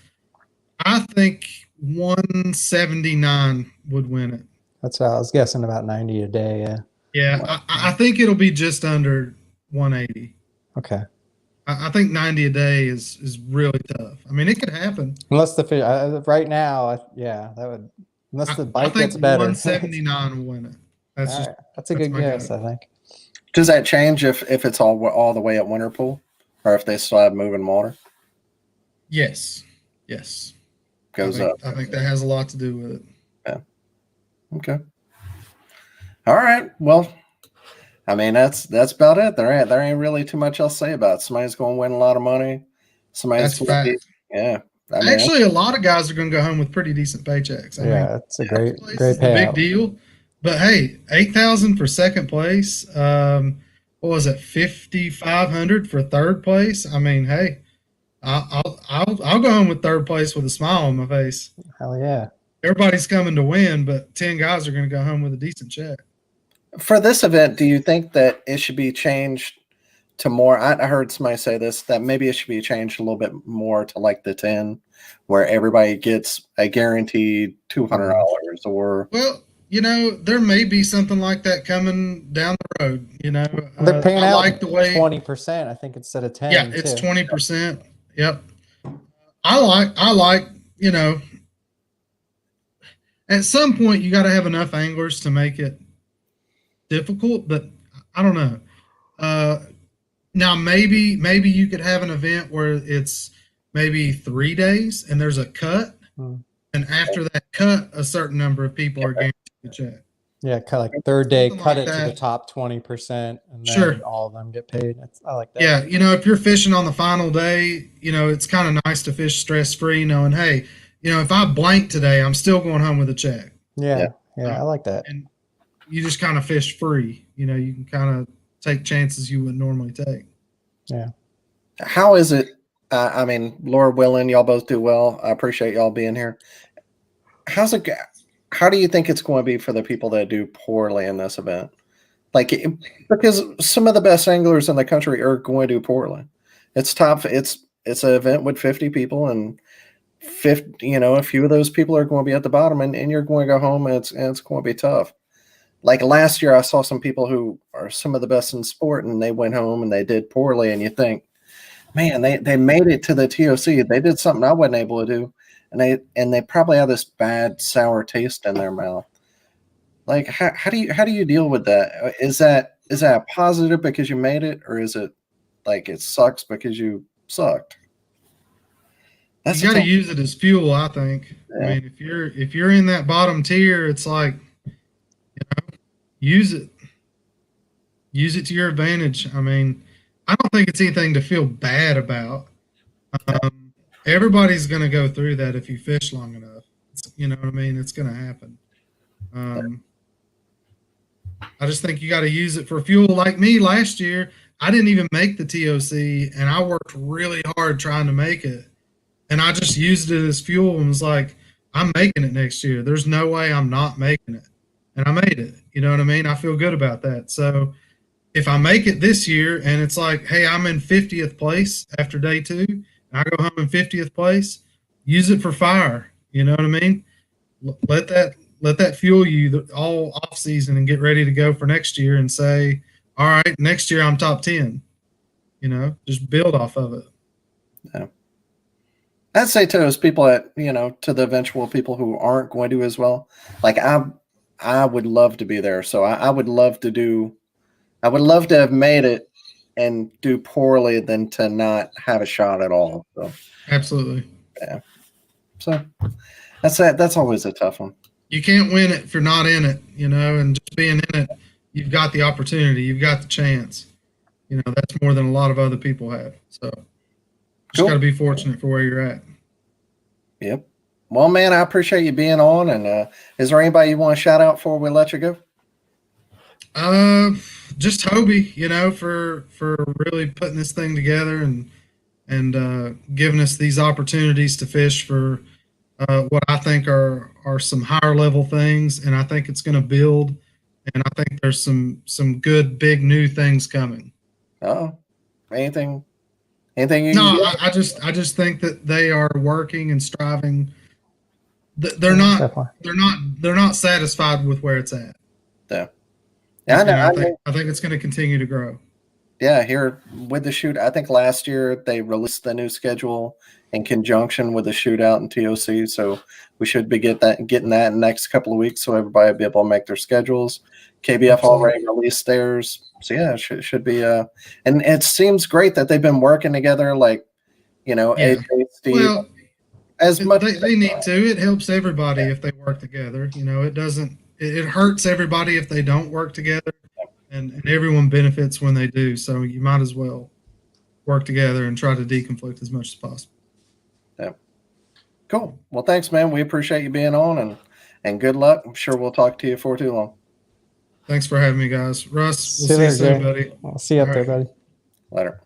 I think 179 would win it. That's what I was guessing, about 90 a day, yeah. Yeah, I think it'll be just under 180. Okay. I think 90 a day is really tough. I mean, it could happen. Unless the fish, right now, that would, unless the bite gets better. 179 will win it. That's a good guess, I think. Does that change if it's all the way at Winterpool, or if they still have moving water? Yes. goes up. I think that has a lot to do with it. Yeah. Okay. All right. Well, I mean, that's about it. There ain't really too much else to say about it. Somebody's going to win a lot of money. Somebody's That's going to fact. yeah. I mean, Actually, a lot of guys are going to go home with pretty decent paychecks. I mean, it's a great place great is the big payout. deal. But hey, 8,000 for second place. What was it? 5,500 for third place. I mean, hey, I'll go home with third place with a smile on my face. Hell yeah. Everybody's coming to win, but 10 guys are going to go home with a decent check. for this event, do you think that it should be changed to more? I heard somebody say this, that maybe it should be changed a little bit more to like the 10, where everybody gets a guaranteed $200 or. Well, you know, there may be something like that coming down the road. You know, They're paying I out like the way 20%, I think, instead of 10. Yeah, it's too. 20%. Yep. I like, you know, at some point you got to have enough anglers to make it difficult, but I don't know. Now maybe you could have an event where it's maybe 3 days and there's a cut, and after that cut, a certain number of people are guaranteed to check. Yeah, like third day, Something cut like it to that. the top 20%, and then Sure. all of them get paid. I like that. Yeah, you know, if you're fishing on the final day, you know, it's kind of nice to fish stress-free, knowing, hey, you know, if I blank today, I'm still going home with a check. Yeah, I like that. And you just kind of fish free. You know, you can kind of take chances you would normally take. Yeah. How is it? I mean, Lord willing, y'all both do well. I appreciate y'all being here. How do you think it's going to be for the people that do poorly in this event? Like, because some of the best anglers in the country are going to do poorly. It's tough. It's an event with 50 people, and 50, you know, a few of those people are going to be at the bottom, and you're going to go home, and it's going to be tough. Like last year, I saw some people who are some of the best in sport, and they went home and they did poorly, and you think, man, they made it to the TOC. They did something I wasn't able to do, and they probably have this bad sour taste in their mouth. Like, how do you deal with that? Is that a positive because you made it, or is it like it sucks because you sucked? You got to use it as fuel, I think. Yeah. I mean, if you're in that bottom tier, it's like, you know, use it to your advantage. I mean, I don't think it's anything to feel bad about. Everybody's going to go through that if you fish long enough. You know what I mean? It's going to happen. I just think you got to use it for fuel. Like me last year, I didn't even make the TOC, and I worked really hard trying to make it. And I just used it as fuel and was like, I'm making it next year. There's no way I'm not making it. And I made it. You know what I mean? I feel good about that. So if I make it this year and it's like, hey, I'm in 50th place after day 2, and I go home in 50th place, use it for fire. You know what I mean? Let that fuel you all off season and get ready to go for next year and say, all right, next year I'm top 10. You know, just build off of it. Yeah. I'd say to those people that, you know, to the eventual people who aren't going to do as well, like I would love to be there. So I would love to have made it and do poorly than to not have a shot at all. So absolutely. Yeah. So that's always a tough one. You can't win it if you're not in it, you know, and just being in it, you've got the opportunity, you've got the chance. You know, that's more than a lot of other people have. So just got to be fortunate for where you're at. Yep. Well, man, I appreciate you being on. And is there anybody you want to shout out before we let you go? Just Hobie, you know, for really putting this thing together and giving us these opportunities to fish for what I think are some higher level things, and I think it's going to build. And I think there's some good big new things coming. Oh, anything you no, I just think that they are working and striving. They're not satisfied with where it's at. Yeah, I think it's going to continue to grow. Yeah, here with the shoot, I think last year they released the new schedule in conjunction with the shootout and TOC, so we should be getting that in the next couple of weeks, so everybody will be able to make their schedules. KBF already released theirs, so yeah, it should be. And it seems great that they've been working together, like, you know, AJ, Steve. Well, as much they need to. It helps everybody if they work together. You know, it hurts everybody if they don't work together, and everyone benefits when they do. So you might as well work together and try to deconflict as much as possible. Yeah. Cool. Well, thanks, man. We appreciate you being on, and good luck. I'm sure we'll talk to you for too long. Thanks for having me, guys. Russ, we'll see you later, soon, Jay. buddy. I'll see you up All there, right. buddy. Later.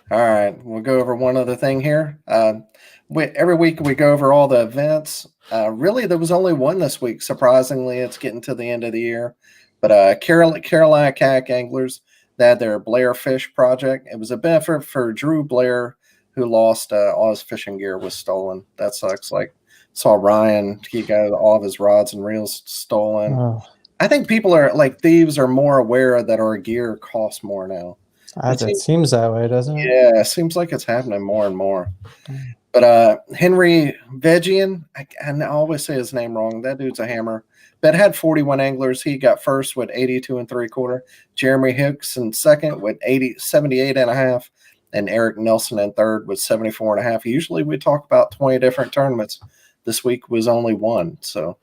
All right, we'll go over one other thing here. Every week we go over all the events. Really, there was only one this week. Surprisingly, it's getting to the end of the year. But Carolina Kayak Anglers, they had their Blair Fish project. It was a benefit for Drew Blair, who lost all his fishing gear was stolen. That sucks. Like, saw Ryan, he got all of his rods and reels stolen. Oh, I think people are like thieves are more aware that our gear costs more now. it seems that way, doesn't it? Yeah, it seems like it's happening more and more. But Henry Vegian, I always say his name wrong. That dude's a hammer. But had 41 anglers. He got first with 82 3/4. Jeremy Hicks in second with 78.5. And Eric Nelson in third with 74.5. Usually we talk about 20 different tournaments. This week was only one. So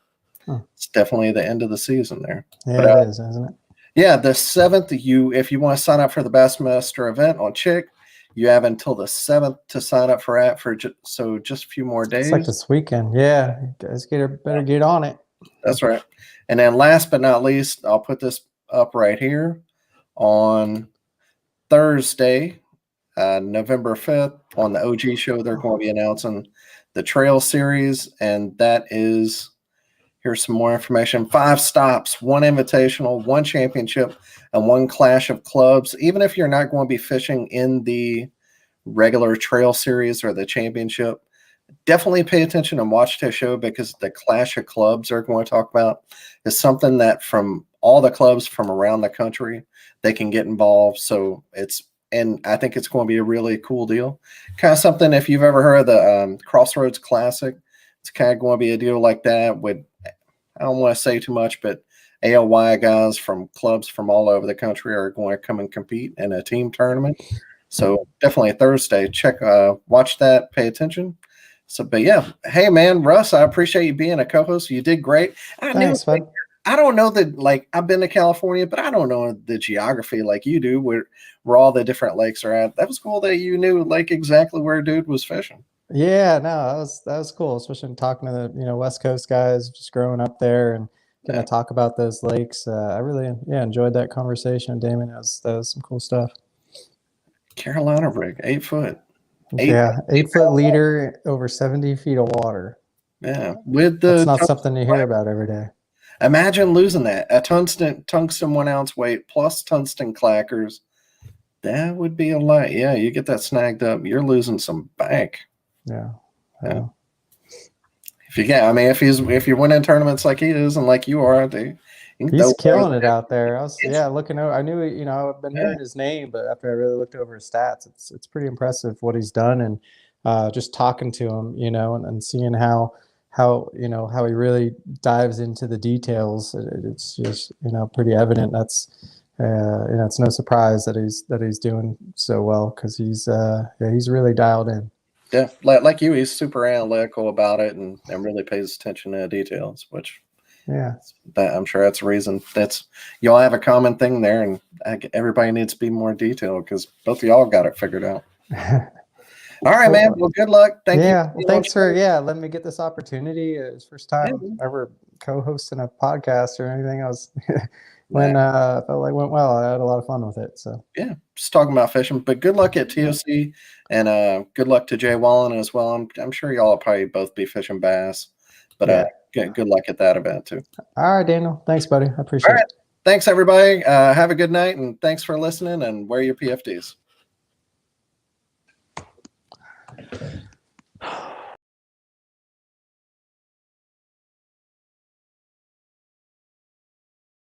it's definitely the end of the season there. Yeah, But, it is, isn't it? yeah, the 7th, if you want to sign up for the Bassmaster event on Chick, you have until the 7th to sign up for that so just a few more days. It's like this weekend. Yeah, you guys better get on it. That's right. And then last but not least, I'll put this up right here on Thursday, November 5th on the OG show. They're going to be announcing the trail series, and that is – here's some more information. 5 stops, 1 invitational, 1 championship, and 1 clash of clubs. Even if you're not going to be fishing in the regular trail series or the championship, definitely pay attention and watch the show, because the clash of clubs they're going to talk about is something that from all the clubs from around the country, they can get involved. So and I think it's going to be a really cool deal. Kind of something, if you've ever heard of the Crossroads Classic, it's kind of going to be a deal like that with, I don't want to say too much, but ALY guys from clubs from all over the country are going to come and compete in a team tournament. So definitely Thursday, watch that, pay attention. So, but yeah, hey man, Russ, I appreciate you being a co-host. You did great. Thanks, bud. I don't know that, like, I've been to California, but I don't know the geography like you do, where all the different lakes are at. That was cool that you knew like exactly where dude was fishing. Yeah, no, that was cool, especially talking to the West Coast guys, just growing up there and getting to talk about those lakes. I really enjoyed that conversation, Damian. That was some cool stuff. Carolina rig, 8 foot. 8 foot leader over 70 feet of water. Yeah, with the that's not something you hear about every day. Imagine losing that. A tungsten 1 ounce weight plus tungsten clackers. That would be a lot. Yeah, you get that snagged up, you're losing some bank. Yeah. If you're winning tournaments like he is and like you are, he's killing it out there. I was looking over. I knew I've been hearing his name, but after I really looked over his stats, it's pretty impressive what he's done, and just talking to him, and seeing how he really dives into the details. It's just pretty evident. That's it's no surprise that he's doing so well, because he's really dialed in. Yeah, like you, he's super analytical about it and really pays attention to the details, which I'm sure that's a reason. Y'all have a common thing there, and everybody needs to be more detailed, because both of y'all got it figured out. All right, man. Well, good luck. Thank you. Well, thanks for letting me get this opportunity. It's first time ever co-hosting a podcast or anything. I was I felt like it went well. I had a lot of fun with it. So yeah, just talking about fishing. But good luck at TOC, and good luck to Jay Wallen as well. I'm sure y'all will probably both be fishing bass. But good luck at that event too. All right, Daniel. Thanks, buddy. I appreciate it. Thanks, everybody. Have a good night, and thanks for listening, and wear your PFDs.